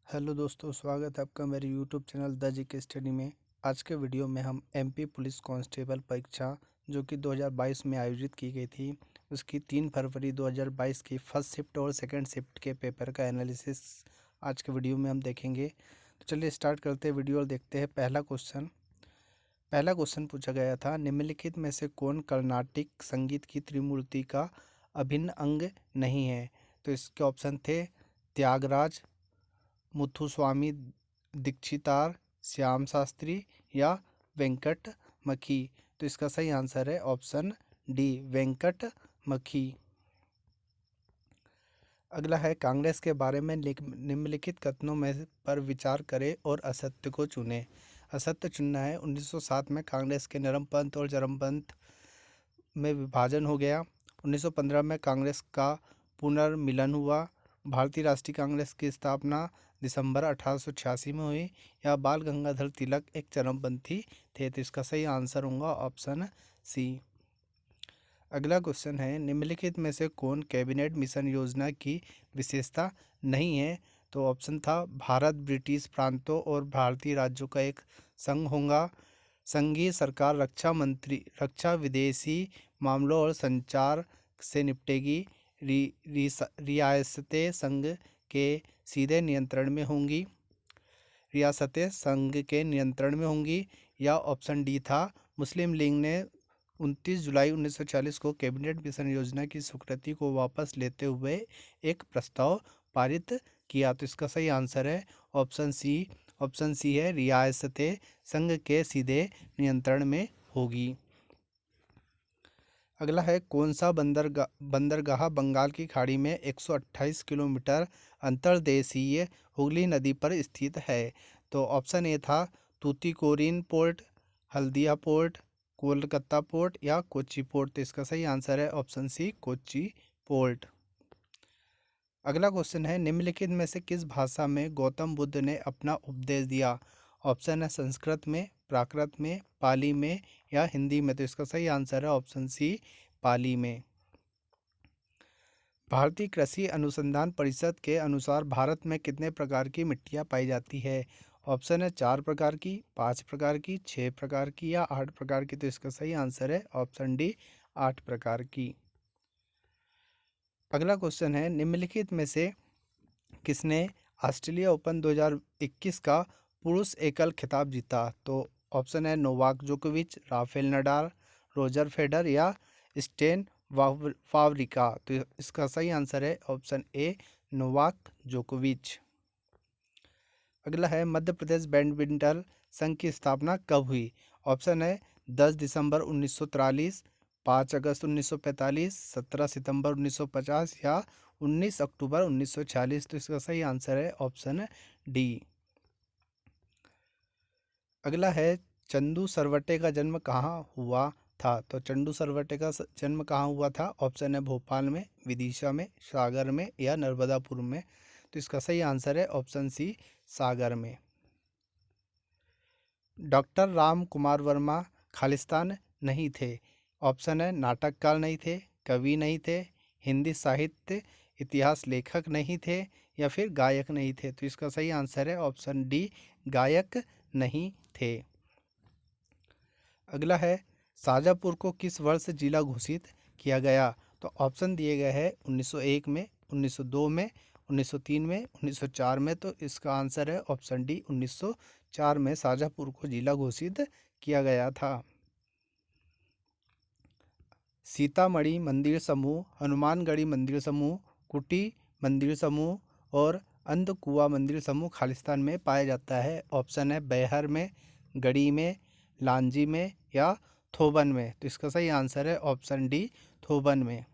Hello दोस्तों, स्वागत है आपका मेरे YouTube channel the GK study में। आज के वीडियो में हम एमपी पुलिस कांस्टेबल परीक्षा जो कि 2022 में आयोजित की गई थी, उसकी 3 फरवरी 2022 की फर्स्ट शिफ्ट और सेकंड शिफ्ट के पेपर का एनालिसिस आज के वीडियो में हम देखेंगे। तो चलिए स्टार्ट करते हैं वीडियो और देखते हैं। पहला क्वेश्चन पूछा गया था, निम्नलिखित में से कौन कर्नाटिक संगीत की त्रिमूर्ति का अभिन्न अंग नहीं है? तो इसके ऑप्शन थे त्यागराज, मुथुस्वामी दीक्षितार, श्याम शास्त्री या वेंकट मखी। तो इसका सही आंसर है ऑप्शन डी, वेंकट मखी। अगला है, कांग्रेस के बारे में निम्नलिखित कथनों में पर विचार करें और असत्य को चुनें। असत्य चुनना है। 1907 में कांग्रेस के नरमपंथ और चरमपंथ में विभाजन हो गया। 1915 में कांग्रेस का पुनर्मिलन हुआ। भारतीय राष्ट्रीय कांग्रेस की स्थापना दिसंबर 1886 में हुई। या बाल गंगाधर तिलक एक चरमपंथी थे। तो इसका सही आंसर होगा ऑप्शन सी। अगला क्वेश्चन है, निम्नलिखित में से कौन कैबिनेट मिशन योजना की विशेषता नहीं है? तो ऑप्शन था भारत ब्रिटिश प्रांतों और भारतीय राज्यों का एक संघ होगा। संघीय सरकार रक्षा विदेशी मामलों और संचार से निपटेगी। रियासतें संघ के सीधे नियंत्रण में होंगी। रियासतें संघ के नियंत्रण में होंगी। या ऑप्शन डी था, मुस्लिम लीग ने 29 जुलाई 1940 को कैबिनेट मिशन योजना की स्वीकृति को वापस लेते हुए एक प्रस्ताव पारित किया। तो इसका सही आंसर है ऑप्शन सी। ऑप्शन सी है, रियासतें संघ के सीधे नियंत्रण में होगी। अगला है, कौन सा बंदरगाह बंगाल की खाड़ी में 128 किलोमीटर अंतर्देशीय हुगली नदी पर स्थित है? तो ऑप्शन ए था Tuticorin port, Haldia port, Kolkata port या कोच्चि पोर्ट। तो इसका सही आंसर है ऑप्शन सी, कोच्चि पोर्ट। अगला क्वेश्चन है, निम्नलिखित में से किस भाषा में गौतम बुद्ध ने अपना उपदेश दिया? ऑप्शन है संस्कृत में, प्राकृत में, पाली में या हिंदी में। तो इसका सही आंसर है ऑप्शन सी, पाली में। भारतीय कृषि अनुसंधान परिषद के अनुसार भारत में कितने प्रकार की मिट्टियाँ पाई जाती है? ऑप्शन है 4 प्रकार की, 5 प्रकार की, 6 प्रकार की या 8 प्रकार की। तो इसका सही आंसर है ऑप्शन डी, 8 प्रकार की। अगला क्वेश्चन है, निम्नलिखित में से किसने ऑस्ट्रेलिया ओपन 2021 का पुरुष एकल खिताब जीता? तो ऑप्शन है नोवाक जोकोविच, राफेल नडाल, रोजर फेडर या स्टेन वावरिका। तो इसका सही आंसर है ऑप्शन ए, नोवाक जोकोविच। अगला है, मध्य प्रदेश बैडमिंटन संघ की स्थापना कब हुई? ऑप्शन है 10 दिसंबर 1943, 5 अगस्त 1945, 17 सितंबर 1950 या 19 अक्टूबर 1946। तो इसका सही आंसर है ऑप्शन डी। अगला है, चंदू सरवटे का जन्म कहाँ हुआ था? तो चंदू सरवटे का जन्म कहाँ हुआ था? ऑप्शन है भोपाल में, विदिशा में, सागर में या नर्मदापुर में। तो इसका सही आंसर है ऑप्शन सी, सागर में। डॉक्टर राम कुमार वर्मा खालिस्तान नहीं थे। ऑप्शन है नाटककार नहीं थे, कवि नहीं थे, हिंदी साहित्य इतिहास लेखक नहीं थे या फिर गायक नहीं थे। तो इसका सही आंसर है ऑप्शन डी, गायक नहीं थे। अगला है, शाजापुर को किस वर्ष जिला घोषित किया गया? तो ऑप्शन दिए गए हैं 1901 में, 1902 में, 1903 में, 1904 में। तो इसका आंसर है ऑप्शन डी, 1904 में शाजापुर को जिला घोषित किया गया था। सीतामढ़ी मंदिर समूह, हनुमानगढ़ी मंदिर समूह, कुटी मंदिर समूह और अंधकुआ मंदिर समूह खालिस्तान में पाया जाता है। ऑप्शन है बैहर में, गढ़ी में, लांजी में या थोबन में। तो इसका सही आंसर है ऑप्शन डी, थोबन में।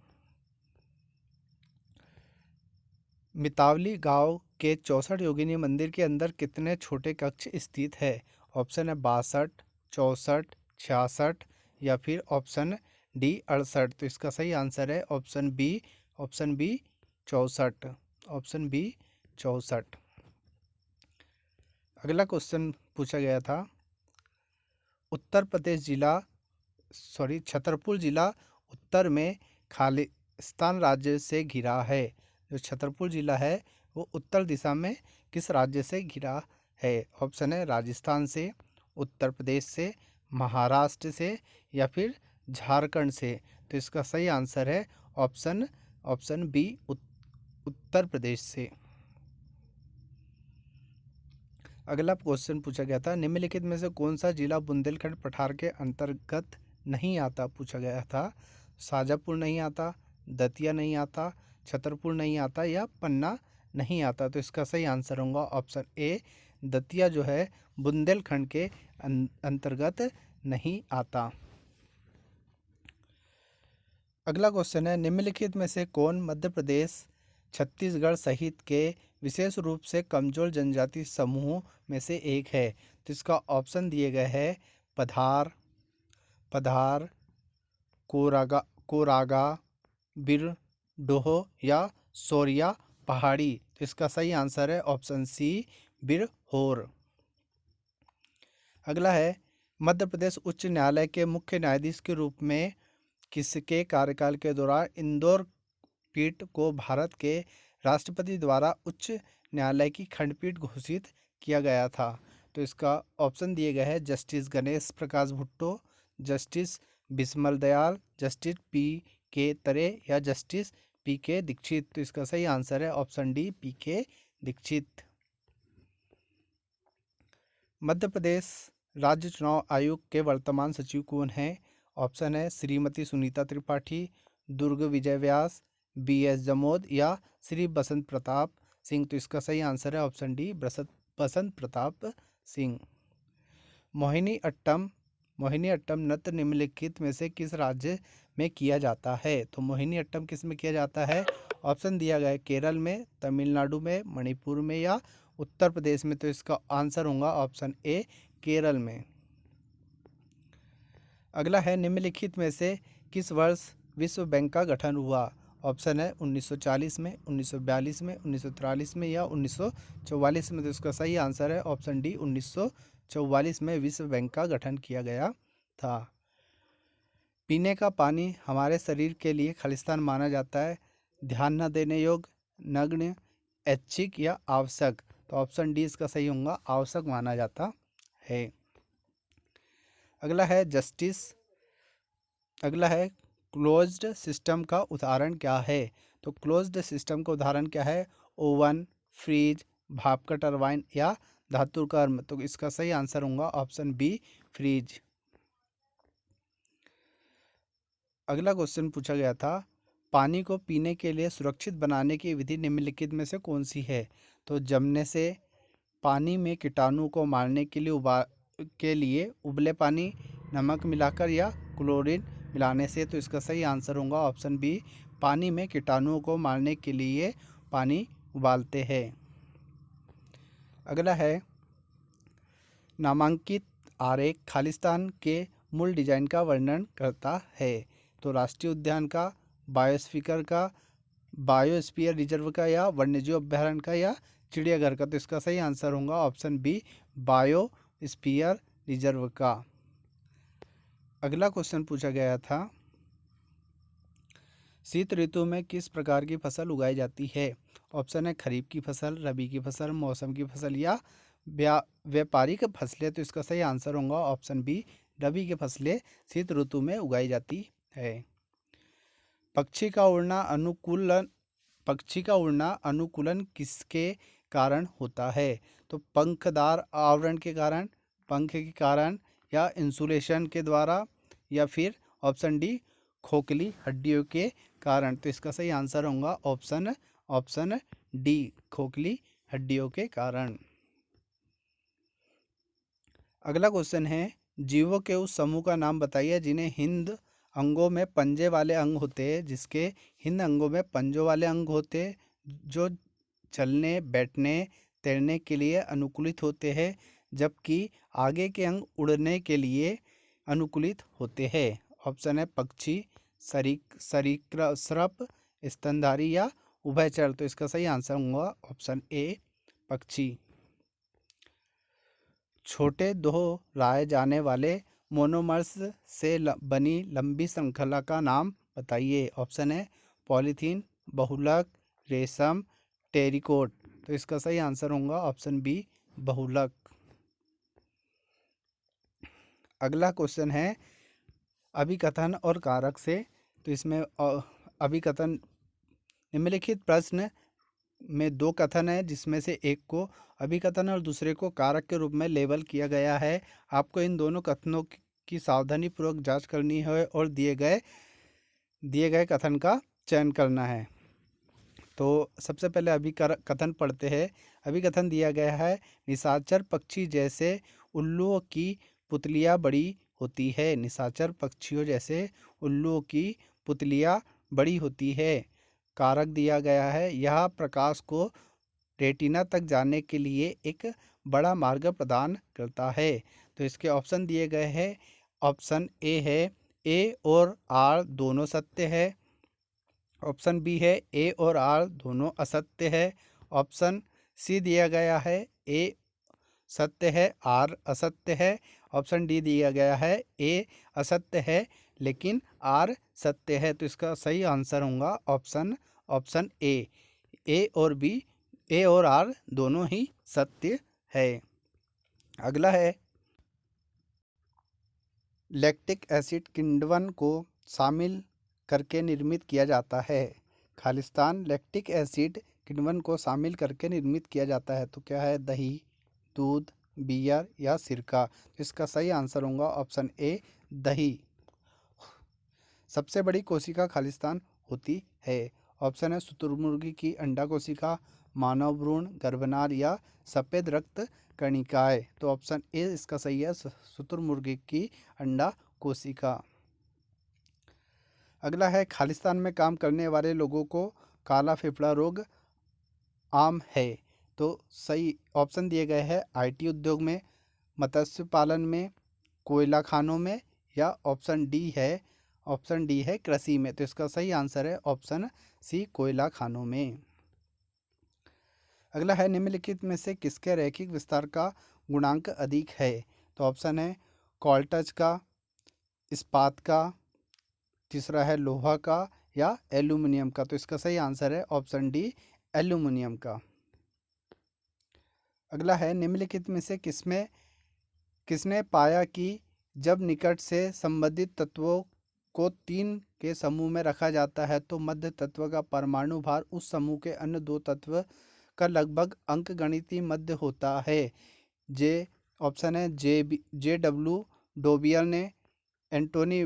मितावली गांव के 64 योगिनी मंदिर के अंदर कितने छोटे कक्ष स्थित है? ऑप्शन है 62, 64, 66 या फिर ऑप्शन डी 68। तो इसका सही आंसर है ऑप्शन बी, 64। Option B 64। अगला क्वेश्चन पूछा गया था, छतरपुर जिला उत्तर में खालिस्तान राज्य से घिरा है। जो छतरपुर जिला है वो उत्तर दिशा में किस राज्य से घिरा है? ऑप्शन है राजस्थान से, उत्तर प्रदेश से, महाराष्ट्र से या फिर झारखंड से। तो इसका सही आंसर है option option B, Uttar Pradesh से। अगला क्वेश्चन पूछा गया था, निम्नलिखित में से कौन सा जिला बुंदेलखंड पठार के अंतर्गत नहीं आता? पूछा गया था। शाजापुर नहीं आता, दतिया नहीं आता, छतरपुर नहीं आता या पन्ना नहीं आता। तो इसका सही आंसर होगा ऑप्शन ए, दतिया जो है बुंदेलखंड के अंतर्गत नहीं आता। अगला क्वेश्चन है, निम्नलिखित में से कौन मध्य प्रदेश, छत्तीसगढ़ सहित के विशेष रूप से कमजोर जनजाति समूहों में से एक है? तो इसका ऑप्शन दिए गए हैं पधार, पधार, कोरागा, बिरडोह या सोरिया पहाड़ी। तो इसका सही आंसर है ऑप्शन सी, बिरहोर। अगला है, मध्य प्रदेश उच्च न्यायालय के मुख्य न्यायाधीश के रूप में किसके कार्यकाल के दौरान इंदौर पीठ को भारत के राष्ट्रपति द्वारा उच्च न्यायालय की खंडपीठ घोषित किया गया था? तो इसका ऑप्शन दिए गए हैं justice Ganesh Prakash Bhutto, justice Bismal Dayal, justice P K Tare या जस्टिस पी के दीक्षित। तो इसका सही आंसर है ऑप्शन डी, पी के दीक्षित। मध्य प्रदेश राज्य चुनाव आयोग के वर्तमान सचिव कौन है? ऑप्शन है श्रीमती सुनीता त्रिपाठी, दुर्ग विजय व्यास, बी एस जमोद या श्री बसंत प्रताप सिंह। तो इसका सही आंसर है ऑप्शन डी, बसंत प्रताप सिंह। मोहिनी अट्टम नृत्य निम्नलिखित में से किस राज्य में किया जाता है? तो मोहिनी अट्टम किस में किया जाता है? ऑप्शन दिया गया है केरल में, तमिलनाडु में, मणिपुर में या उत्तर प्रदेश में। तो इसका आंसर होगा ऑप्शन ए, केरल में। अगला है, निम्नलिखित में से किस वर्ष विश्व बैंक का गठन हुआ? ऑप्शन है 1940 में, 1942 में, 1943 में या 1944 में। तो इसका सही आंसर है ऑप्शन डी, 1944 में विश्व बैंक का गठन किया गया था। पीने का पानी हमारे शरीर के लिए खालिस्तान माना जाता है, ध्यान न देने योग्य, नग्न, ऐच्छिक या आवश्यक। तो ऑप्शन डी इसका सही होगा, आवश्यक माना जाता है। अगला है क्लोज्ड सिस्टम का उदाहरण क्या है? तो क्लोज्ड सिस्टम का उदाहरण क्या है? ओवन, फ्रीज, भाप का टरबाइन या धातु कर्म। तो इसका सही आंसर होगा ऑप्शन बी, फ्रीज। अगला क्वेश्चन पूछा गया था, पानी को पीने के लिए सुरक्षित बनाने की विधि निम्नलिखित में से कौन सी है? तो जमने से, पानी में कीटाणु को मारने के लिए उबले पानी, नमक मिलाकर या क्लोरीन मिलाने से। तो इसका सही आंसर होगा ऑप्शन बी, पानी में कीटाणुओं को मारने के लिए पानी उबालते हैं। अगला है, नामांकित आरेख खालिस्तान के मूल डिजाइन का वर्णन करता है? तो राष्ट्रीय उद्यान का, बायोस्फीयर रिजर्व का या वन्यजीव अभ्यारण्य का या चिड़ियाघर का। तो इसका सही आंसर होगा ऑप्शन बी, बायोस्फीयर रिजर्व का। अगला क्वेश्चन पूछा गया था, शीत ऋतु में किस प्रकार की फसल उगाई जाती है? ऑप्शन है खरीफ की फसल, रबी की फसल, मौसम की फसल या व्यापारिक फसलें। तो इसका सही आंसर होगा ऑप्शन बी, रबी की फसलें शीत ऋतु में उगाई जाती है। पक्षी का उड़ना अनुकूलन किसके कारण होता है? तो पंखदार आवरण के कारण, पंख के कारण या इंसुलेशन के द्वारा या फिर ऑप्शन डी, खोखली हड्डियों के कारण। तो इसका सही आंसर होगा ऑप्शन डी, खोखली हड्डियों के कारण। अगला क्वेश्चन है, जीवों के उस समूह का नाम बताइए जिन्हें हिंद अंगों में पंजे वाले अंग होते हैं, जिसके हिंद अंगों में पंजों वाले अंग होते हैं, जो चलने, बैठने, तैरने के लिए अनुकूलित होते हैं, जबकि आगे के अंग उड़ने के लिए अनुकूलित होते हैं। ऑप्शन है पक्षी, सरीसृप, स्तनधारी या उभयचर। तो इसका सही आंसर होगा ऑप्शन ए, पक्षी। छोटे दोहराए जाने वाले मोनोमर्स से बनी लंबी श्रृंखला का नाम बताइए? ऑप्शन है पॉलीथीन, बहुलक, रेशम, टेरिकोट। तो इसका सही आंसर होगा ऑप्शन बी, बहुलक। अगला क्वेश्चन है अभिकथन और कारक से। तो इसमें अभिकथन, निम्नलिखित प्रश्न में दो कथन है जिसमें से एक को अभिकथन और दूसरे को कारक के रूप में लेबल किया गया है। आपको इन दोनों कथनों की सावधानी पूर्वक जांच करनी है और दिए गए कथन का चयन करना है। तो सबसे पहले अभिकथन पढ़ते हैं। अभिकथन दिया गया है, निशाचर पक्षी जैसे उल्लुओं की पुतलियाँ बड़ी होती है। निशाचर पक्षियों जैसे उल्लुओं की पुतलियाँ बड़ी होती है। कारक दिया गया है, यह प्रकाश को रेटिना तक जाने के लिए एक बड़ा मार्ग प्रदान करता है। तो इसके ऑप्शन दिए गए हैं। ऑप्शन ए है ए और आर दोनों सत्य है। ऑप्शन बी है ए और आर दोनों असत्य है। ऑप्शन सी दिया गया है ए सत्य है, आर असत्य है। ऑप्शन डी दिया गया है ए असत्य है लेकिन आर सत्य है। तो इसका सही आंसर होगा ऑप्शन ए और बी, ए और आर दोनों ही सत्य है। अगला है लैक्टिक एसिड किण्वन को शामिल करके निर्मित किया जाता है। खालिस्तान लैक्टिक एसिड किण्वन को शामिल करके निर्मित किया जाता है। तो क्या है, दही, दूध, बियर या सिरका। तो इसका सही आंसर होगा ऑप्शन ए, दही। सबसे बड़ी कोशिका खालिस्तान होती है। ऑप्शन है शुतुरमुर्गी की अंडा कोशिका, मानव भ्रूण, गर्भनाल या सफ़ेद रक्त कणिकाएं। तो ऑप्शन ए इसका सही है, शुतुरमुर्गी की अंडा कोशिका। अगला है खालिस्तान में काम करने वाले लोगों को काला फेफड़ा रोग आम है। तो सही ऑप्शन दिए गए हैं आईटी उद्योग में, मत्स्य पालन में, कोयला खानों में या ऑप्शन डी है कृषि में। तो इसका सही आंसर है ऑप्शन सी, कोयला खानों में। अगला है निम्नलिखित में से किसके रैखिक विस्तार का गुणांक अधिक है। तो ऑप्शन है कॉल्टज का, इस्पात का, तीसरा है लोहा का या एल्यूमिनियम का। तो इसका सही आंसर है ऑप्शन डी, एल्यूमिनियम का। अगला है निम्नलिखित में से किसने पाया कि जब निकट से संबंधित तत्वों को 3 के समूह में रखा जाता है तो मध्य तत्व का परमाणु भार उस समूह के अन्य 2 तत्व का लगभग अंकगणितीय मध्य होता है। ऑप्शन है जे डब्ल्यू डोबियर ने, एंटोनी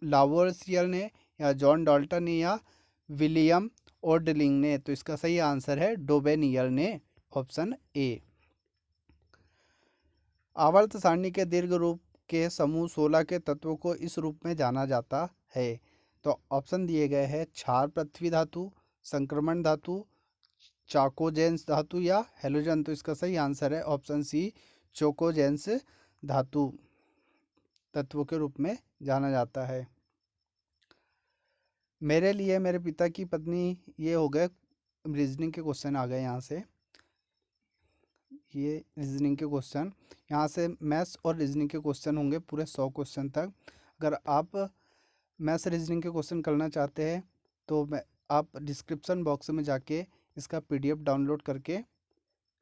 लावोसियर ने या जॉन डाल्टन ने या विलियम ओर्डलिंग ने। तो इसका सही आंसर है डोबेनियर ने, ऑप्शन ए। आवर्त सारणी के दीर्घ रूप के समूह 16 के तत्वों को इस रूप में जाना जाता है। तो ऑप्शन दिए गए हैं क्षार पृथ्वी धातु, संक्रमण धातु, चाकोजेंस धातु या हेलोजन। तो इसका सही आंसर है ऑप्शन सी, चोकोजेंस धातु तत्वों के रूप में जाना जाता है। मेरे लिए मेरे पिता की पत्नी, ये हो गए रीजनिंग के क्वेश्चन आ गए यहाँ से। ये रीजनिंग के क्वेश्चन, यहाँ से मैथ्स और रीजनिंग के क्वेश्चन होंगे पूरे 100 क्वेश्चन तक। अगर आप मैथ्स रीजनिंग के क्वेश्चन करना चाहते हैं तो आप डिस्क्रिप्शन बॉक्स में जाके इसका पीडीएफ डाउनलोड करके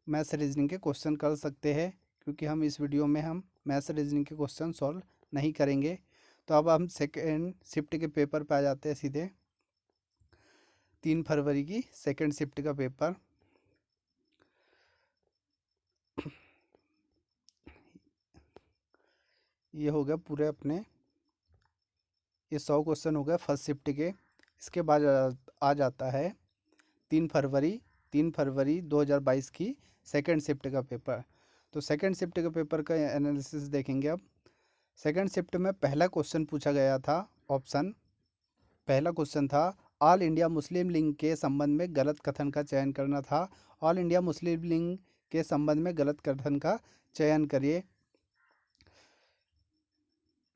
मैथ्स रीजनिंग के क्वेश्चन कर सकते हैं, क्योंकि हम इस वीडियो में हम मैथ्स रीजनिंग के क्वेश्चन सॉल्व नहीं करेंगे। तो अब हम सेकेंड शिफ्ट के पेपर पे आ जाते हैं सीधे। 3 फरवरी की सेकेंड शिफ्ट का पेपर। ये हो गया पूरे अपने, ये 100 क्वेश्चन हो गए फर्स्ट शिफ्ट के। इसके बाद आ जाता है 3 फरवरी 2022 की सेकेंड शिफ्ट का पेपर। तो सेकेंड शिफ्ट के पेपर का एनालिसिस देखेंगे अब। सेकेंड शिफ्ट में पहला क्वेश्चन पूछा गया था, पहला क्वेश्चन था ऑल इंडिया मुस्लिम लीग के संबंध में गलत कथन का चयन करना था। ऑल इंडिया मुस्लिम लीग के संबंध में गलत कथन का चयन करिए।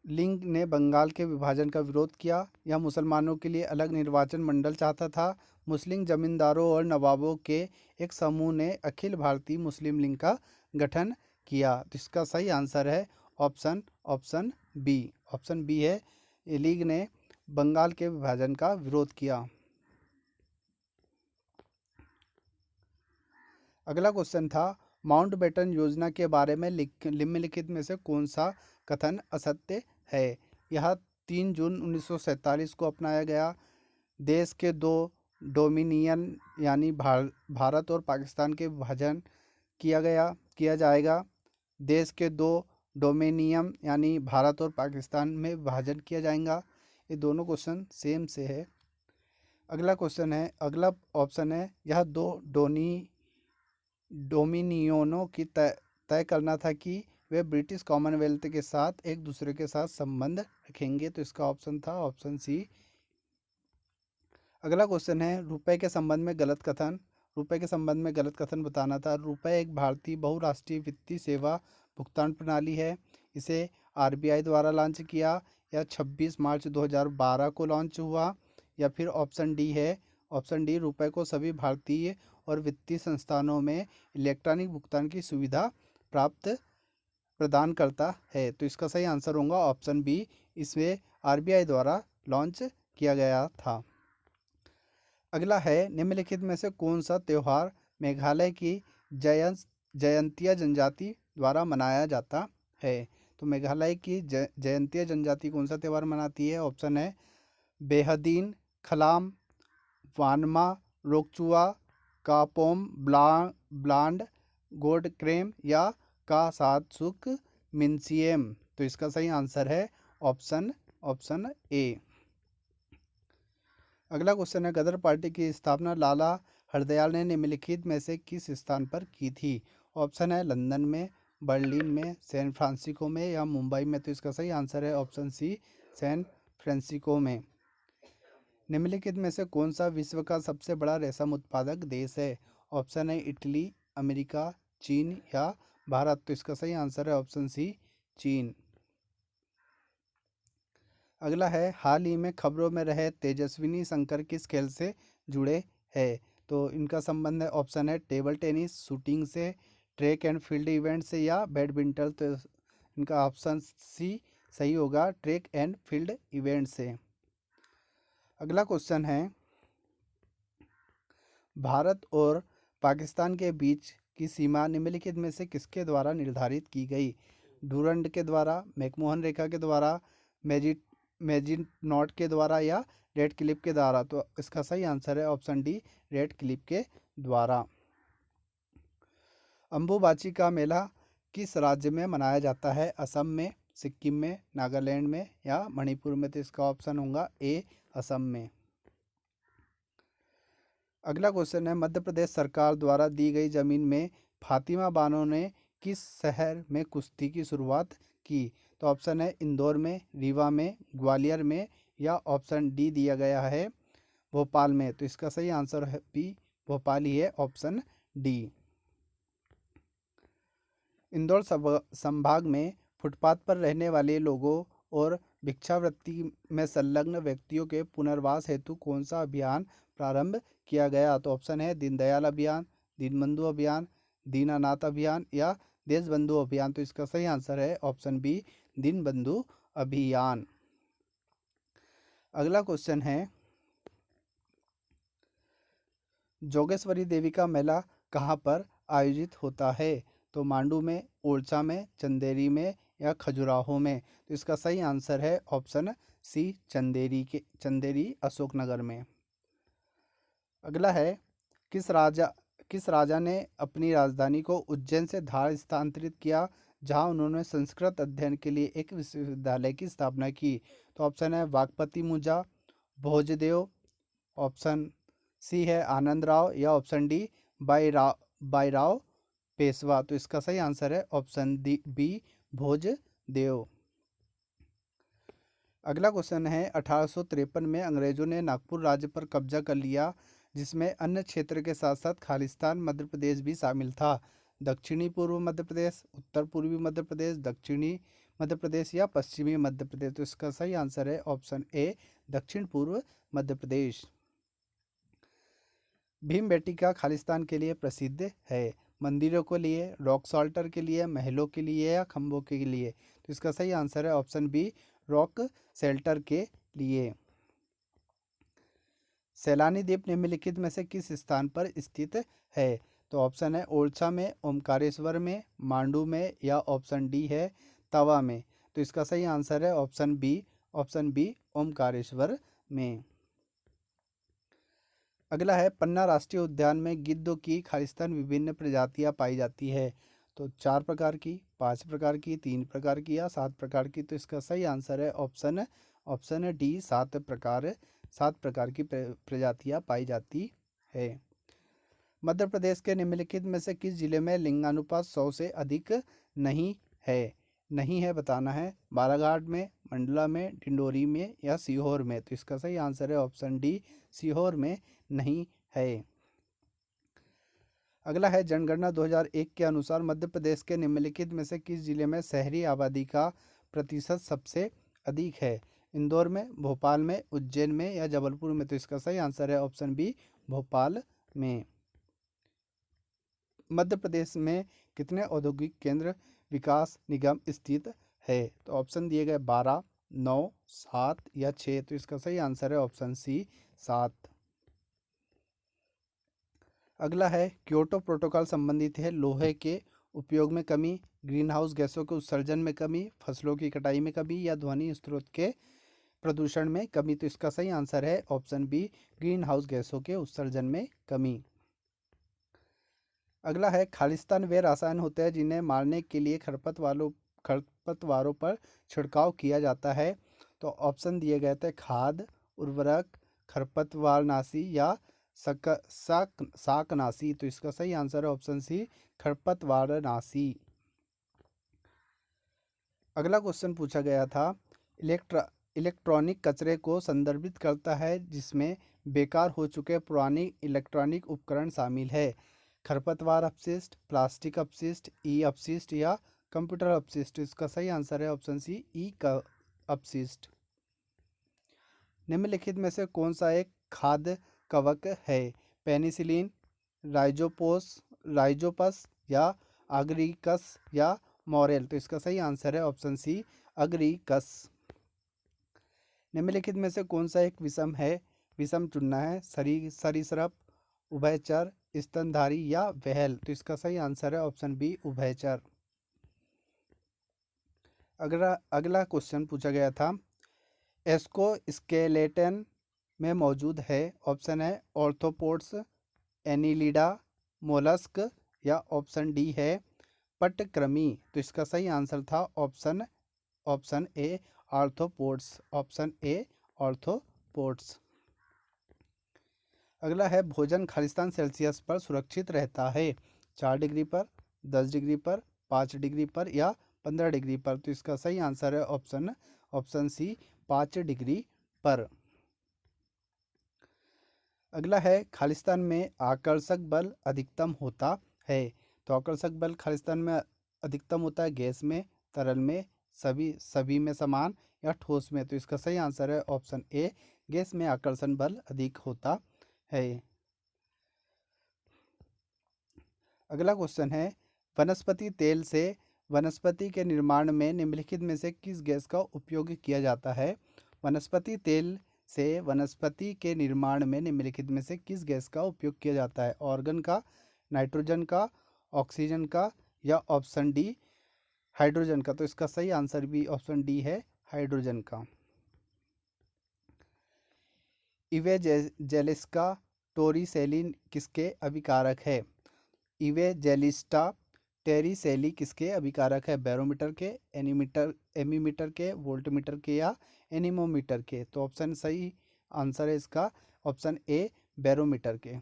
लीग ने बंगाल के विभाजन का विरोध किया, यह मुसलमानों के लिए अलग निर्वाचन मंडल चाहता था। मुस्लिम जमींदारों और नवाबों के एक समूह ने अखिल भारतीय मुस्लिम लीग का गठन किया। तो इसका सही आंसर है ऑप्शन बी है, लीग ने बंगाल के विभाजन का विरोध किया। अगला क्वेश्चन था, माउंटबेटन योजना के बारे में निम्नलिखित में से कौन सा कथन असत्य है। यह 3 जून 1947 को अपनाया गया। देश के दो डोमिनियन यानी भारत और पाकिस्तान के विभाजन किया जाएगा। देश के दो डोमिनियन यानी भारत और पाकिस्तान में विभाजन किया जाएगा। ये दोनों क्वेश्चन सेम से है। अगला ऑप्शन है, यह दो डोमिनियनों की तय करना था कि वे ब्रिटिश कॉमनवेल्थ के साथ एक दूसरे के साथ संबंध रखेंगे। तो इसका ऑप्शन था ऑप्शन सी। अगला क्वेश्चन है, रुपए के संबंध में गलत कथन। रुपए के संबंध में गलत कथन बताना था। रुपए एक भारतीय बहुराष्ट्रीय वित्तीय सेवा भुगतान प्रणाली है। इसे आरबीआई द्वारा लॉन्च किया या 26 मार्च 2012 को लॉन्च हुआ। या फिर ऑप्शन डी है, ऑप्शन डी, रुपए को सभी भारतीय और वित्तीय संस्थानों में इलेक्ट्रॉनिक भुगतान की सुविधा प्रदान करता है। तो इसका सही आंसर होगा ऑप्शन बी, इसमें आरबीआई द्वारा लॉन्च किया गया था। अगला है, निम्नलिखित में से कौन सा त्यौहार मेघालय की जयंतिया जनजाति द्वारा मनाया जाता है। तो मेघालय की जयंतिया जनजाति कौन सा त्यौहार मनाती है। ऑप्शन है बेहदीन, खलाम, वानमा, रोकचुआ, कापोम ब्लांड, गोड क्रेम या का सात सुक मिनसियम। तो इसका सही आंसर है ऑप्शन ए। अगला क्वेश्चन है, गदर पार्टी की स्थापना लाला हरदयाल ने निम्नलिखित में से किस स्थान पर की थी। ऑप्शन है लंदन में, बर्लिन में, सैन फ्रांसिस्को में या मुंबई में। तो इसका सही आंसर है ऑप्शन सी, सैन फ्रांसिस्को में। निम्नलिखित में से कौन सा विश्व का सबसे बड़ा रेशम उत्पादक देश है। ऑप्शन है इटली, अमेरिका, चीन या भारत। तो इसका सही आंसर है ऑप्शन सी, चीन। अगला है, हाल ही में खबरों में रहे तेजस्विनी शंकर किस खेल से जुड़े हैं। तो इनका संबंध है, ऑप्शन है टेबल टेनिस, शूटिंग से, ट्रैक एंड फील्ड इवेंट से या बैडमिंटन। तो इनका ऑप्शन सी सही होगा, ट्रैक एंड फील्ड इवेंट से। अगला क्वेश्चन है, भारत और पाकिस्तान के बीच की सीमा निम्नलिखित में से किसके द्वारा निर्धारित की गई। डूरंड के द्वारा, मैकमोहन रेखा के द्वारा, मैजिनॉट के द्वारा या रेड क्लिफ के द्वारा। तो इसका सही आंसर है ऑप्शन डी, रेड क्लिफ के द्वारा। अम्बुबाची का मेला किस राज्य में मनाया जाता है। असम में, सिक्किम में, नागालैंड में या मणिपुर में। तो इसका ऑप्शन होगा ए, असम में। अगला क्वेश्चन है, मध्य प्रदेश सरकार द्वारा दी गई जमीन में फातिमा बानो ने किस शहर में कुश्ती की शुरुआत की। तो ऑप्शन है इंदौर में, रीवा में, ग्वालियर में या ऑप्शन डी दिया गया है भोपाल में। तो इसका सही आंसर है बी, भोपाल ही है, ऑप्शन डी। इंदौर संभाग में फुटपाथ पर रहने वाले लोगों और भिक्षावृत्ति में संलग्न व्यक्तियों के पुनर्वास हेतु कौन सा अभियान प्रारंभ किया गया। तो ऑप्शन है दीनदयाल अभियान, दीनबंधु अभियान, दीनानाथ अभियान या देशबंधु अभियान। तो इसका सही आंसर है ऑप्शन बी, दीनबंधु अभियान। अगला क्वेश्चन है, जोगेश्वरी देवी का मेला कहाँ पर आयोजित होता है। तो मांडू में, ओरछा में, चंदेरी में या खजुराहो में। तो इसका सही आंसर है ऑप्शन सी, चंदेरी अशोकनगर में। अगला है, किस राजा ने अपनी राजधानी को उज्जैन से धार स्थानांतरित किया, जहां उन्होंने संस्कृत अध्ययन के लिए एक विश्वविद्यालय की स्थापना की। तो ऑप्शन है वागपति मुजा, भोजदेव, ऑप्शन सी है आनंद राव या ऑप्शन डी बाईराव पेशवा। तो इसका सही आंसर है ऑप्शन बी, भोजदेव। अगला क्वेश्चन है, 1853 में अंग्रेजों ने नागपुर राज्य पर कब्जा कर लिया, जिसमें अन्य क्षेत्र के साथ साथ खालिस्तान मध्य प्रदेश भी शामिल था। दक्षिणी पूर्व मध्य प्रदेश, उत्तर पूर्वी मध्य प्रदेश, दक्षिणी मध्य प्रदेश या पश्चिमी मध्य प्रदेश। तो इसका सही आंसर है ऑप्शन ए, दक्षिण पूर्व मध्य प्रदेश। भीमबेटका खालिस्तान के लिए प्रसिद्ध है, मंदिरों के लिए, रॉक सॉल्टर के लिए, महलों के लिए या खंभों के लिए। तो इसका सही आंसर है ऑप्शन बी, रॉक शेल्टर के लिए। सैलानी द्वीप निम्नलिखित में से किस स्थान पर स्थित है। तो ऑप्शन है ओरछा में, ओमकारेश्वर में, मांडू में, या ऑप्शन डी है तवा में। तो इसका सही आंसर है ऑप्शन बी ओमकारेश्वर में। अगला है पन्ना राष्ट्रीय उद्यान में गिद्धों की खालिस्तान विभिन्न प्रजातियां पाई जाती है। तो 4 प्रकार की, 5 प्रकार की, 3 प्रकार की, या 7 प्रकार की। तो इसका सही आंसर है ऑप्शन डी 7 प्रकार की प्रजातियां पाई जाती है। मध्य प्रदेश के निम्नलिखित में से किस जिले में लिंगानुपात 100 से अधिक नहीं है? नहीं है बताना है। बालाघाट में, मंडला में, डिंडोरी में, या सीहोर में। तो इसका सही आंसर है ऑप्शन डी सीहोर में नहीं है। अगला है जनगणना 2001 के अनुसार मध्य प्रदेश के निम्नलिखित में से किस जिले में शहरी आबादी का प्रतिशत सबसे अधिक है? इंदौर में, भोपाल में, उज्जैन में, या जबलपुर में। तो इसका सही आंसर है ऑप्शन बी भोपाल में। मध्य प्रदेश में कितने औद्योगिक केंद्र विकास निगम स्थित है? तो ऑप्शन दिए गए 12, 9, 7 या 6। तो इसका सही आंसर है ऑप्शन सी 7। अगला है क्योटो प्रोटोकॉल संबंधित है लोहे के उपयोग में कमी, ग्रीन हाउस गैसों के उत्सर्जन में कमी, फसलों की कटाई में कमी, या ध्वनि स्रोत के प्रदूषण में कमी। तो इसका सही आंसर है ऑप्शन बी ग्रीन हाउस गैसों के उत्सर्जन में कमी। अगला है खालिस्तान वे रसायन होते हैं जिन्हें मारने के लिए खरपतवारों पर छिड़काव किया जाता है। तो ऑप्शन दिए गए थे खाद, उर्वरक, खरपतवारनाशी, या शाकनाशी। तो इसका सही आंसर है ऑप्शन सी खरपतवारनाशी। अगला क्वेश्चन पूछा गया था इलेक्ट्रॉनिक कचरे को संदर्भित करता है जिसमें बेकार हो चुके पुरानी इलेक्ट्रॉनिक उपकरण शामिल है। खरपतवार अपशिष्ट, प्लास्टिक अपशिष्ट, ई अपशिष्ट, या कंप्यूटर अपशिष्ट। इसका सही आंसर है ऑप्शन सी ई का अपशिष्ट। निम्नलिखित में से कौन सा एक खाद्य कवक है? पेनिसिलिन, राइजोपस, या अग्रिकस, या मॉरेल। तो इसका सही आंसर है ऑप्शन सी अग्रिकस। निम्नलिखित में से कौन सा एक विषम चुनना है? सरीसृप, उभयचर, स्तनधारी, या व्हेल। तो इसका सही आंसर है ऑप्शन बी उभयचर। अगला क्वेश्चन पूछा गया था एस्कोस्केलेटन में मौजूद है। ऑप्शन है ऑर्थ्रोपोड्स, एनिलिडा, मोलस्क, या ऑप्शन डी है पट्टकृमि। तो इसका सही आंसर था ऑप्शन ए ऑर्थ्रोपोड्स। अगला है भोजन खालिस्तान सेल्सियस पर सुरक्षित रहता है 4 डिग्री पर, 10 डिग्री पर, 5 डिग्री पर, या 15 डिग्री पर। तो इसका सही आंसर है ऑप्शन सी 5 डिग्री पर। अगला है खालिस्तान में आकर्षक बल अधिकतम होता है। तो आकर्षक बल खालिस्तान में अधिकतम होता है गैस में, तरल में, सभी में समान, या ठोस में। तो इसका सही आंसर है ऑप्शन ए गैस में आकर्षण बल अधिक होता है। अगला क्वेश्चन है वनस्पति तेल से वनस्पति के निर्माण में निम्नलिखित में से किस गैस का उपयोग किया जाता है? वनस्पति तेल से वनस्पति के निर्माण में निम्नलिखित में से किस गैस का उपयोग किया जाता है? ऑर्गन का, नाइट्रोजन का, ऑक्सीजन का, या ऑप्शन डी हाइड्रोजन का। तो इसका सही आंसर भी ऑप्शन डी है हाइड्रोजन का। इवेंजेलिस्टा टोरिसेली किसके अभिकारक है? इवेंजेलिस्टा टेरिसेली किसके अभिकारक है? बैरोमीटर के, एमीमीटर के, वोल्टमीटर के, या एनीमोमीटर के। तो ऑप्शन सही आंसर है इसका ऑप्शन ए बैरोमीटर के।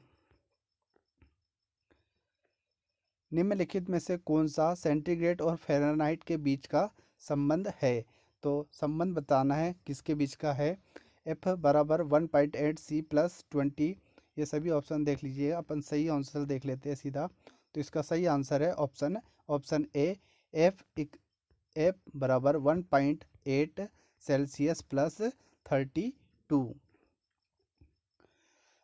निम्नलिखित में से कौन सा सेंटीग्रेड और फ़ारेनहाइट के बीच का संबंध है? तो संबंध बताना है किसके बीच का है। F बराबर 1.8 C+20। ये सभी ऑप्शन देख लीजिए, अपन सही आंसर देख लेते हैं सीधा। तो इसका सही आंसर है ऑप्शन ए F बराबर 1.8 सेल्सियस प्लस 32।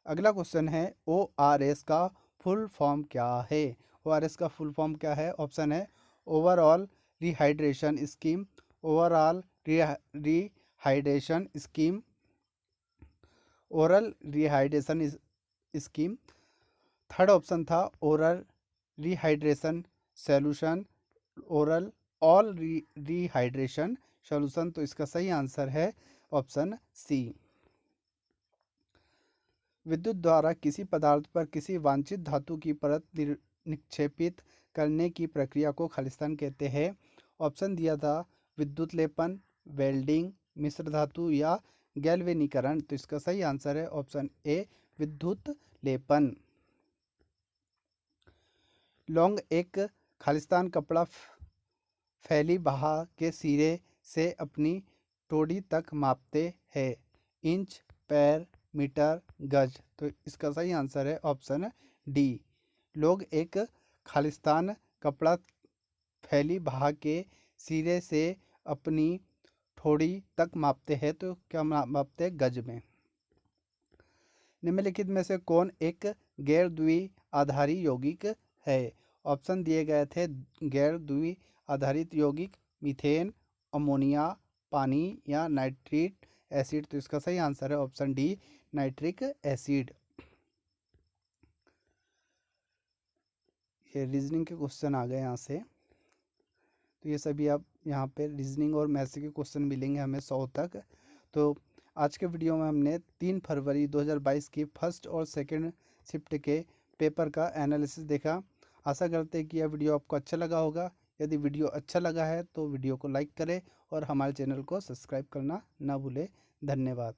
अगला क्वेश्चन है ORS का फुल फॉर्म क्या है? ORS का फुल फॉर्म क्या है? ऑप्शन है overall rehydration scheme, overall rehydration scheme, oral rehydration scheme. Third option था oral rehydration solution, oral all rehydration solution. तो इसका सही आंसर है ऑप्शन सी। विद्युत द्वारा किसी पदार्थ पर किसी वांछित धातु की परत निक्षेपित करने की प्रक्रिया को खालिस्तान कहते हैं। ऑप्शन दिया था विद्युत लेपन, वेल्डिंग, मिश्र धातु या गैल्वेनीकरण। तो इसका सही आंसर है ऑप्शन ए, विद्युत लेपन। लौंग एक खालिस्तान कपड़ा फैली बहा के सिरे से अपनी टोड़ी तक मापते हैं। इंच, पैर, मीटर, गज। तो इसका सही आंसर है ऑप्शन डी। लोग एक खालिस्तान कपड़ा फैली बहा के सिरे से अपनी ठोड़ी तक मापते हैं। तो क्या मापते हैं? गज में। निम्नलिखित में से कौन एक गैर द्विआधारी यौगिक है? ऑप्शन दिए गए थे गैर द्विआधारित यौगिक, मीथेन, अमोनिया, पानी या नाइट्रिक एसिड। तो इसका सही आंसर है ऑप्शन डी, नाइट्रिक एसिड। ये रीजनिंग के क्वेश्चन आ गए यहाँ से। तो ये सभी आप यहाँ पे रीजनिंग और मैथ्स के क्वेश्चन मिलेंगे हमें 100 तक। तो आज के वीडियो में हमने 3 फरवरी 2022 की फर्स्ट और सेकंड शिफ्ट के पेपर का एनालिसिस देखा। आशा करते हैं कि यह वीडियो आपको अच्छा लगा होगा। यदि वीडियो अच्छा लगा है तो वीडियो को लाइक करें और हमारे चैनल को सब्सक्राइब करना ना भूलें। धन्यवाद।